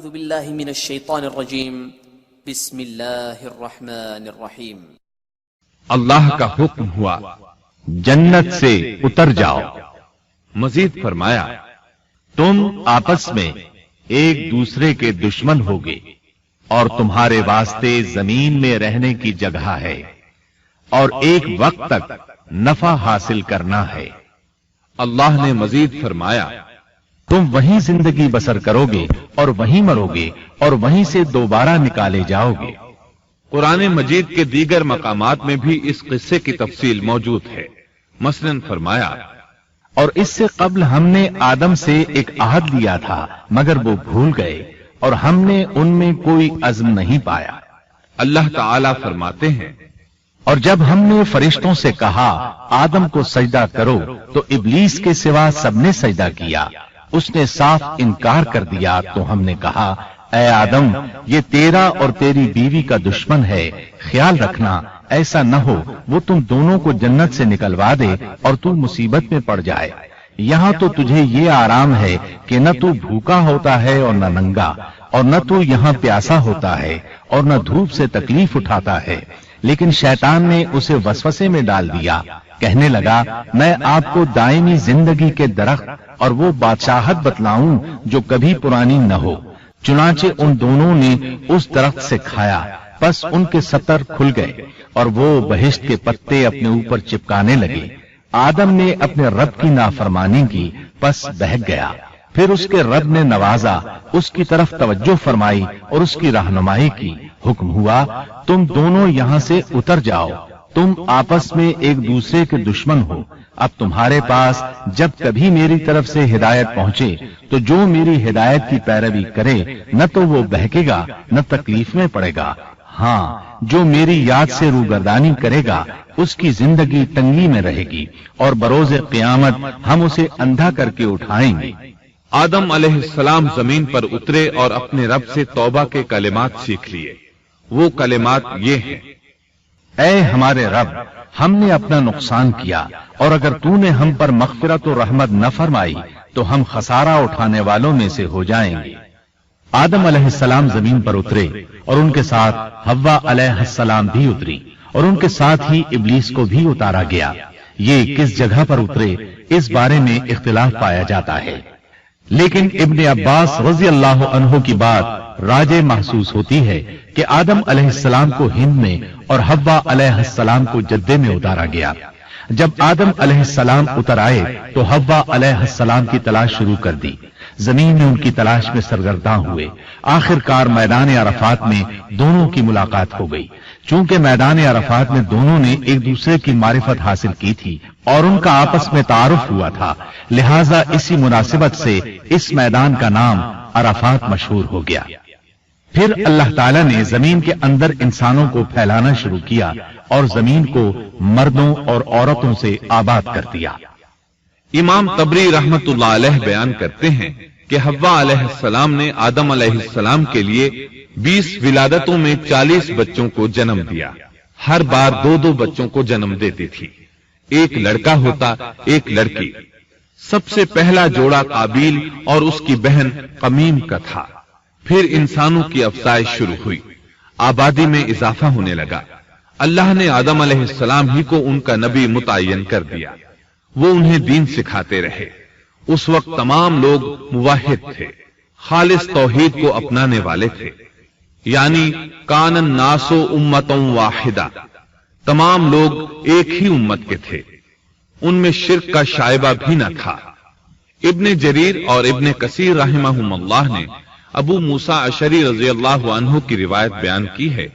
اعوذ باللہ من الشیطان الرجیم بسم اللہ الرحمن الرحیم۔ اللہ کا حکم ہوا جنت سے اتر جاؤ۔ مزید فرمایا تم آپس میں ایک دوسرے کے دشمن ہوگے اور تمہارے واسطے زمین میں رہنے کی جگہ ہے اور ایک وقت تک نفع حاصل کرنا ہے۔ اللہ نے مزید فرمایا تم وہیں زندگی بسر کرو گے اور وہیں مرو گے اور وہیں سے دوبارہ نکالے جاؤ گے۔ قرآن مجید کے دیگر مقامات میں بھی اس قصے کی تفصیل موجود ہے۔ مثلاً فرمایا اور اس سے قبل ہم نے آدم سے ایک عہد لیا تھا مگر وہ بھول گئے اور ہم نے ان میں کوئی عزم نہیں پایا۔ اللہ تعالی فرماتے ہیں اور جب ہم نے فرشتوں سے کہا آدم کو سجدہ کرو تو ابلیس کے سوا سب نے سجدہ کیا، اس نے صاف انکار کر دیا تو ہم نے کہا اے آدم یہ تیرا اور تیری بیوی کا دشمن ہے، خیال رکھنا ایسا نہ ہو وہ تم دونوں کو جنت سے نکلوا دے اور تو مصیبت میں پڑ جائے۔ یہاں تو تجھے یہ آرام ہے کہ نہ تو بھوکا ہوتا ہے اور نہ ننگا، اور نہ تو یہاں پیاسا ہوتا ہے اور نہ دھوپ سے تکلیف اٹھاتا ہے۔ لیکن شیطان نے اسے وسوسے میں ڈال دیا، کہنے لگا میں آپ کو دائمی زندگی کے درخت اور وہ بادشاہت بتلاؤں جو کبھی پرانی نہ ہو۔ چنانچہ ان دونوں نے اس درخت سے کھایا، پس ان کے ستر کھل گئے اور وہ بہشت کے پتے اپنے اوپر چپکانے لگے۔ آدم نے اپنے رب کی نافرمانی کی، پس بہک گیا۔ پھر اس کے رب نے نوازا، اس کی طرف توجہ فرمائی اور اس کی رہنمائی کی۔ حکم ہوا تم دونوں یہاں سے اتر جاؤ، تم آپس میں ایک دوسرے کے دشمن ہو۔ اب تمہارے پاس جب کبھی میری طرف سے ہدایت پہنچے تو جو میری ہدایت کی پیروی کرے نہ تو وہ بہکے گا نہ تکلیف میں پڑے گا، ہاں جو میری یاد سے روگردانی کرے گا اس کی زندگی تنگی میں رہے گی اور بروز قیامت ہم اسے اندھا کر کے اٹھائیں گے۔ آدم علیہ السلام زمین پر اترے اور اپنے رب سے توبہ کے کلمات سیکھ لیے۔ وہ کلمات یہ ہیں اے ہمارے رب ہم نے اپنا نقصان کیا اور اگر تو نے ہم پر مغفرت و رحمت نہ فرمائی تو ہم خسارہ اٹھانے والوں میں سے ہو جائیں گے۔ آدم علیہ السلام زمین پر اترے اور ان کے ساتھ حوا علیہ السلام بھی اتری اور ان کے ساتھ ہی ابلیس کو بھی اتارا گیا۔ یہ کس جگہ پر اترے اس بارے میں اختلاف پایا جاتا ہے، لیکن ابن عباس رضی اللہ عنہ کی بات راجح محسوس ہوتی ہے کہ آدم علیہ السلام کو ہند میں اور حوا علیہ السلام کو جدے میں اتارا گیا۔ جب آدم علیہ السلام اتر آئے تو حوا علیہ السلام کی تلاش شروع کر دی، زمین میں ان کی تلاش میں سرگرداں ہوئے۔ آخر کار میدان عرفات میں دونوں کی ملاقات ہو گئی۔ چونکہ میدان عرفات میں دونوں نے ایک دوسرے کی معرفت حاصل کی تھی اور ان کا آپس میں تعارف ہوا تھا، لہذا اسی مناسبت سے اس میدان کا نام عرفات مشہور ہو گیا۔ پھر اللہ تعالیٰ نے زمین کے اندر انسانوں کو پھیلانا شروع کیا اور زمین کو مردوں اور عورتوں سے آباد کر دیا۔ امام طبری رحمت اللہ علیہ بیان کرتے ہیں کہ حوا علیہ السلام نے آدم علیہ السلام کے لیے 20 ولادتوں میں 40 بچوں کو جنم دیا۔ ہر بار 2 بچوں کو جنم دیتی تھی، ایک لڑکا ہوتا ایک لڑکی۔ سب سے پہلا جوڑا قابیل اور اس کی بہن قمیم کا تھا۔ پھر انسانوں کی افزائش شروع ہوئی، آبادی میں اضافہ ہونے لگا۔ اللہ نے آدم علیہ السلام ہی کو ان کا نبی متعین کر دیا، وہ انہیں دین سکھاتے رہے۔ اس وقت تمام لوگ موحد تھے، خالص توحید کو اپنانے والے تھے، یعنی کان الناس امۃ واحدہ، تمام لوگ ایک ہی امت کے تھے، ان میں شرک کا شائبہ بھی نہ تھا۔ ابن جریر اور ابن کثیر رحمہم اللہ نے ابو موسیٰ اشعری رضی اللہ عنہ کی روایت بیان کی ہے،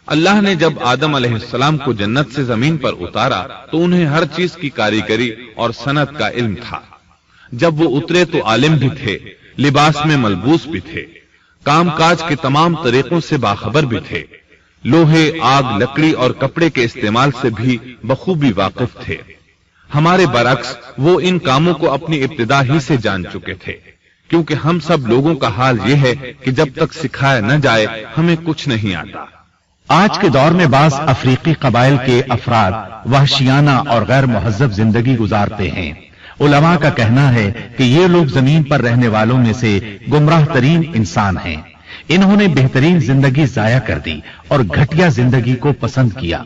اللہ نے جب آدم علیہ السلام کو جنت سے زمین پر اتارا تو انہیں ہر چیز کی کاریگری اور صنعت کا علم تھا۔ جب وہ اترے تو عالم بھی تھے، لباس میں ملبوس بھی تھے، کام کاج کے تمام طریقوں سے باخبر بھی تھے، لوہے، آگ، لکڑی اور کپڑے کے استعمال سے بھی بخوبی واقف تھے۔ ہمارے برعکس وہ ان کاموں کو اپنی ابتدا ہی سے جان چکے تھے، کیونکہ ہم سب لوگوں کا حال یہ ہے کہ جب تک سکھایا نہ جائے ہمیں کچھ نہیں آتا۔ آج کے دور میں بعض افریقی قبائل کے افراد وحشیانہ اور غیر مہذب زندگی گزارتے ہیں۔ علماء کا کہنا ہے کہ یہ لوگ زمین پر رہنے والوں میں سے گمراہ ترین انسان ہیں۔ انہوں نے بہترین زندگی ضائع کر دی اور گھٹیا زندگی کو پسند کیا۔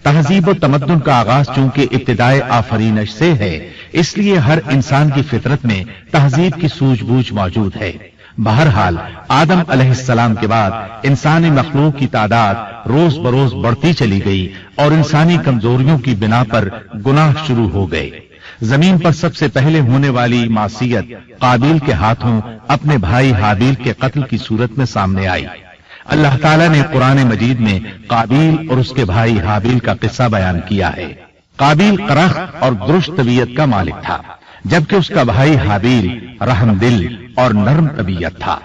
تہذیب و تمدن کا آغاز چونکہ ابتدائے آفرینش سے ہے، اس لیے ہر انسان کی فطرت میں تہذیب کی سوجھ بوجھ موجود ہے۔ بہرحال آدم علیہ السلام کے بعد انسانی مخلوق کی تعداد روز بروز بڑھتی چلی گئی اور انسانی کمزوریوں کی بنا پر گناہ شروع ہو گئے۔ زمین پر سب سے پہلے ہونے والی معصیت قابیل کے ہاتھوں اپنے بھائی حابیل کے قتل کی صورت میں سامنے آئی۔ اللہ تعالیٰ نے قرآن مجید میں قابیل اور اس کے بھائی حابیل کا قصہ بیان کیا ہے۔ قابیل قرخت اور درست طبیعت کا مالک تھا، جبکہ اس کا بھائی حابیل رحم دل اور نرم طبیعت تھا۔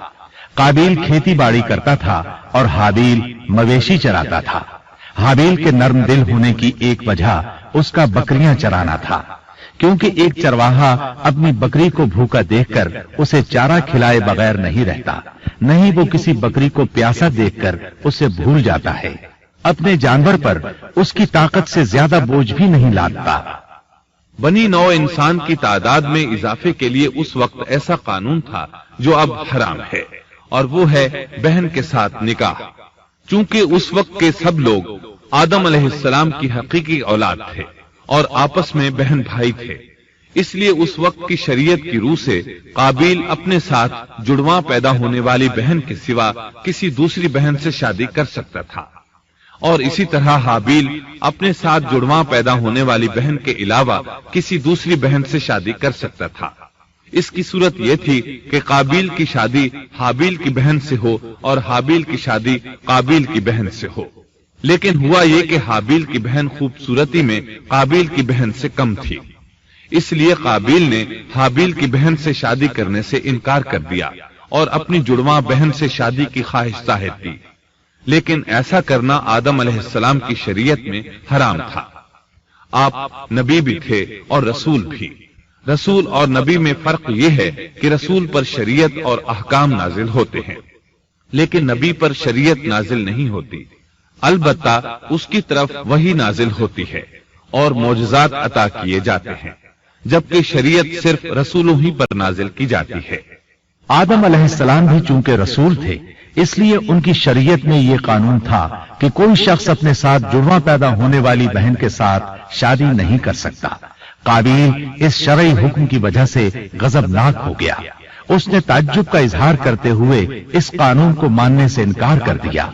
قابیل کھیتی باڑی کرتا تھا اور حابیل مویشی چراتا تھا۔ حابیل کے نرم دل ہونے کی ایک وجہ اس کا بکریاں چرانا تھا، کیونکہ ایک چرواہا اپنی بکری کو بھوکا دیکھ کر اسے چارہ کھلائے بغیر نہیں رہتا، نہیں وہ کسی بکری کو پیاسا دیکھ کر اسے بھول جاتا ہے۔ اپنے جانور پر اس کی طاقت سے زیادہ بوجھ بھی نہیں لادتا۔ بنی نوع انسان کی تعداد میں اضافے کے لیے اس وقت ایسا قانون تھا جو اب حرام ہے، اور وہ ہے بہن کے ساتھ نکاح۔ چونکہ اس وقت کے سب لوگ آدم علیہ السلام کی حقیقی اولاد تھے اور آپس میں بہن بھائی تھے، اس لیے اس وقت کی شریعت کی روح سے قابیل اپنے ساتھ جڑواں پیدا ہونے والی بہن کے سوا کسی دوسری بہن سے شادی کر سکتا تھا، اور اسی طرح حابیل اپنے ساتھ جڑواں پیدا ہونے والی بہن کے علاوہ کسی دوسری بہن سے شادی کر سکتا تھا۔ اس کی صورت یہ تھی کہ قابیل کی شادی حابیل کی بہن سے ہو اور حابیل کی شادی قابیل کی بہن سے ہو، لیکن ہوا یہ کہ حابیل کی بہن خوبصورتی میں قابیل کی بہن سے کم تھی، اس لیے قابیل نے حابیل کی بہن سے شادی کرنے سے انکار کر دیا اور اپنی جڑواں بہن سے شادی کی خواہش ظاہر کی، لیکن ایسا کرنا آدم علیہ السلام کی شریعت میں حرام تھا۔ آپ نبی بھی تھے اور رسول بھی۔ رسول اور نبی میں فرق یہ ہے کہ رسول پر شریعت اور احکام نازل ہوتے ہیں، لیکن نبی پر شریعت نازل نہیں ہوتی، البتہ اس کی طرف وحی نازل ہوتی ہے اور معجزات عطا کیے جاتے ہیں، جبکہ شریعت صرف رسولوں ہی پر نازل کی جاتی ہے۔ آدم علیہ السلام بھی چونکہ رسول تھے، اس لیے ان کی شریعت میں یہ قانون تھا کہ کوئی شخص اپنے ساتھ جڑواں پیدا ہونے والی بہن کے ساتھ شادی نہیں کر سکتا۔ قابیل اس شرعی حکم کی وجہ سے غضبناک ہو گیا۔ اس نے تعجب کا اظہار کرتے ہوئے اس قانون کو ماننے سے انکار کر دیا۔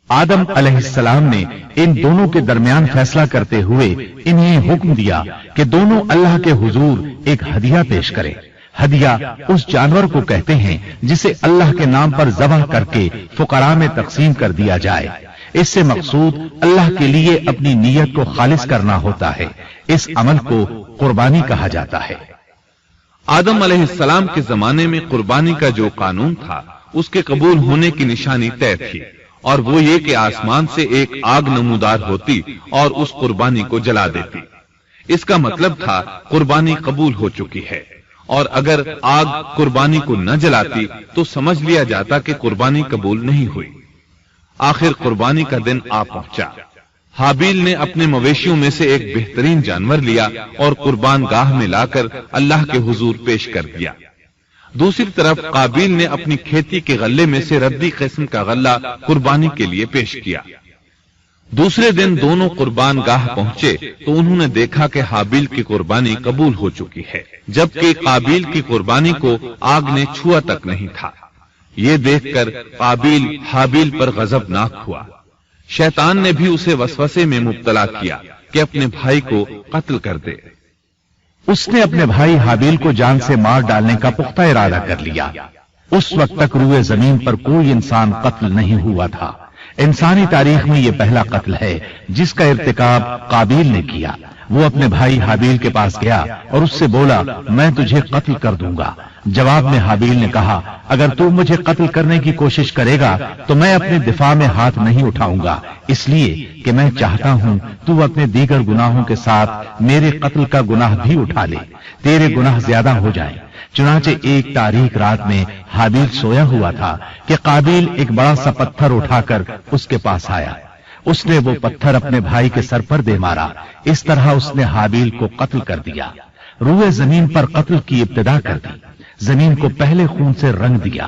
آدم علیہ السلام نے ان دونوں کے درمیان فیصلہ کرتے ہوئے انہیں حکم دیا کہ دونوں اللہ کے حضور ایک ہدیہ پیش کریں۔ ہدیہ اس جانور کو کہتے ہیں جسے اللہ کے نام پر ذبح کر کے فقراء میں تقسیم کر دیا جائے۔ اس سے مقصود اللہ کے لیے اپنی نیت کو خالص کرنا ہوتا ہے۔ اس عمل کو قربانی کہا جاتا ہے۔ آدم علیہ السلام کے زمانے میں قربانی کا جو قانون تھا اس کے قبول ہونے کی نشانی طے تھی، اور وہ یہ کہ آسمان سے ایک آگ نمودار ہوتی اور اس قربانی کو جلا دیتی۔ اس کا مطلب تھا قربانی قبول ہو چکی ہے، اور اگر آگ قربانی کو نہ جلاتی تو سمجھ لیا جاتا کہ قربانی قبول نہیں ہوئی۔ آخر قربانی کا دن آ پہنچا۔ حابیل نے اپنے مویشیوں میں سے ایک بہترین جانور لیا اور قربان گاہ میں لا کر اللہ کے حضور پیش کر دیا۔ دوسری طرف قابیل نے اپنی کھیتی کے غلے میں سے ردی قسم کا غلہ قربانی کے لیے پیش کیا۔ دوسرے دن دونوں قربان گاہ پہنچے تو انہوں نے دیکھا کہ حابیل کی قربانی قبول ہو چکی ہے، جبکہ قابیل کی قربانی کو آگ نے چھوا تک نہیں تھا۔ یہ دیکھ کر قابیل حابیل پر غضبناک ہوا۔ شیطان نے بھی اسے وسوسے میں مبتلا کیا کہ اپنے بھائی کو قتل کر دے۔ اس نے اپنے بھائی حابیل کو جان سے مار ڈالنے کا پختہ ارادہ کر لیا۔ اس وقت تک روئے زمین پر کوئی انسان قتل نہیں ہوا تھا۔ انسانی تاریخ میں یہ پہلا قتل ہے جس کا ارتکاب قابیل نے کیا۔ وہ اپنے بھائی حابیل کے پاس گیا اور اس سے بولا، میں تجھے قتل کر دوں گا۔ جواب میں حابیل نے کہا، اگر تو مجھے قتل کرنے کی کوشش کرے گا تو میں اپنے دفاع میں ہاتھ نہیں اٹھاؤں گا، اس لیے کہ میں چاہتا ہوں تو اپنے دیگر گناہوں کے ساتھ میرے قتل کا گناہ بھی اٹھا لے، تیرے گناہ زیادہ ہو جائیں۔ چنانچہ ایک تاریک رات میں حابیل سویا ہوا تھا کہ قابیل ایک بڑا سا پتھر اٹھا کر اس کے پاس آیا۔ اس نے وہ پتھر اپنے بھائی کے سر پر دے مارا۔ اس طرح اس نے حابیل کو قتل کر دیا۔ روئے زمین پر قتل کی ابتدا کر دی۔ زمین کو پہلے خون سے رنگ دیا۔